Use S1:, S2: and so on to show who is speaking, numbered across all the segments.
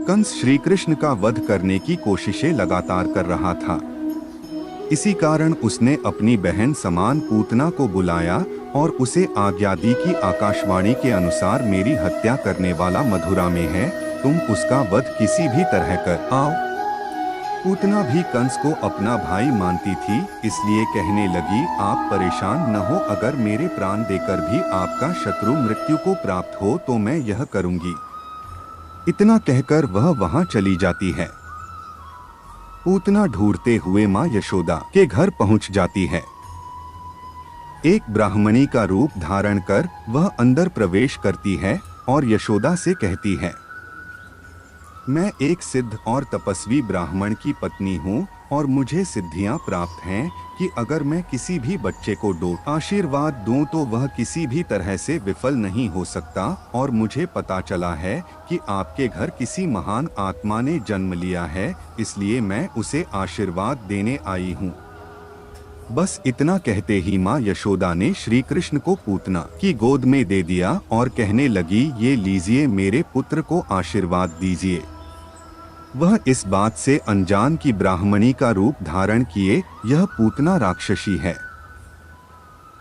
S1: कंस श्री कृष्ण का वध करने की कोशिशें लगातार कर रहा था। इसी कारण उसने अपनी बहन समान पूतना को बुलाया और उसे आज्ञा दी कि आकाशवाणी के अनुसार मेरी हत्या करने वाला मथुरा में है, तुम उसका वध किसी भी तरह कर आओ। पूतना भी कंस को अपना भाई मानती थी, इसलिए कहने लगी, आप परेशान न हो, अगर मेरे प्राण देकर भी आपका शत्रु मृत्यु को प्राप्त हो तो मैं यह करूंगी। इतना कहकर वह वहां चली जाती है। पूतना ढूंढते हुए मां यशोदा के घर पहुंच जाती है। एक ब्राह्मणी का रूप धारण कर वह अंदर प्रवेश करती है और यशोदा से कहती है, मैं एक सिद्ध और तपस्वी ब्राह्मण की पत्नी हूँ और मुझे सिद्धियाँ प्राप्त हैं कि अगर मैं किसी भी बच्चे को आशीर्वाद दूं तो वह किसी भी तरह से विफल नहीं हो सकता, और मुझे पता चला है कि आपके घर किसी महान आत्मा ने जन्म लिया है, इसलिए मैं उसे आशीर्वाद देने आई हूँ। बस इतना कहते ही माँ यशोदा ने श्री कृष्ण को पूतना की गोद में दे दिया और कहने लगी, ये लीजिए, मेरे पुत्र को आशीर्वाद दीजिए। वह इस बात से अनजान की ब्राह्मणी का रूप धारण किए यह पूतना राक्षसी है।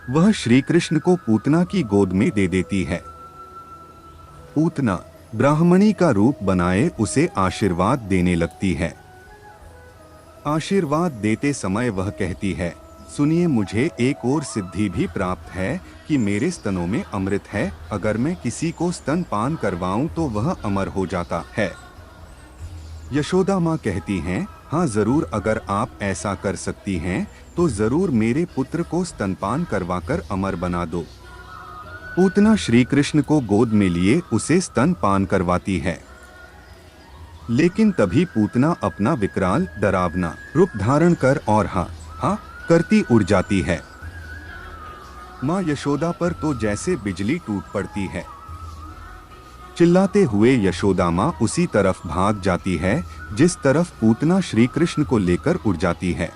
S1: वह श्री कृष्ण को पूतना की गोद में दे देती है। पूतना ब्राह्मणी का रूप बनाए उसे आशीर्वाद देने लगती है। आशीर्वाद देते समय वह कहती है, सुनिए, मुझे एक और सिद्धि भी प्राप्त है कि मेरे स्तनों में अमृत है, अगर मैं किसी को स्तनपान करवाऊं तो वह अमर हो जाता है। यशोदा माँ कहती हैं, हाँ जरूर, अगर आप ऐसा कर सकती हैं तो जरूर मेरे पुत्र को स्तनपान करवाकर अमर बना दो। पूतना श्री कृष्ण को गोद में लिए उसे स्तनपान करवाती है, लेकिन तभी पूतना अपना विकराल डरावना रूप धारण कर और हाँ हाँ करती उड़ जाती है। माँ यशोदा पर तो जैसे बिजली टूट पड़ती है। चिल्लाते हुए यशोदा माँ उसी तरफ भाग जाती है जिस तरफ पूतना श्री कृष्ण को लेकर उड़ जाती है।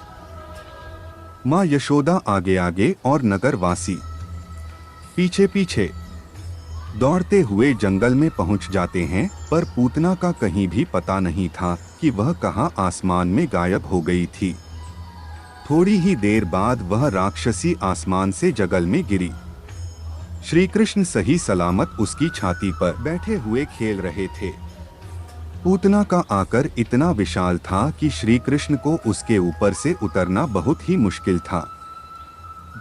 S1: माँ यशोदा आगे आगे और नगरवासी पीछे पीछे दौड़ते हुए जंगल में पहुंच जाते हैं, पर पूतना का कहीं भी पता नहीं था कि वह कहां आसमान में गायब हो गई थी। थोड़ी ही देर बाद वह राक्षसी आसमान से जंगल में गिरी। श्री कृष्ण सही सलामत उसकी छाती पर बैठे हुए खेल रहे थे। पूतना का आकर इतना विशाल था कि श्री कृष्ण को उसके ऊपर से उतरना बहुत ही मुश्किल था।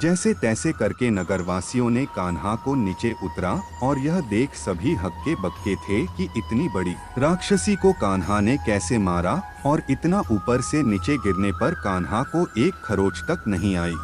S1: जैसे तैसे करके नगरवासियों ने कान्हा को नीचे उतरा और यह देख सभी हक्के बक्के थे कि इतनी बड़ी राक्षसी को कान्हा ने कैसे मारा, और इतना ऊपर से नीचे गिरने पर कान्हा को एक खरोच तक नहीं आई।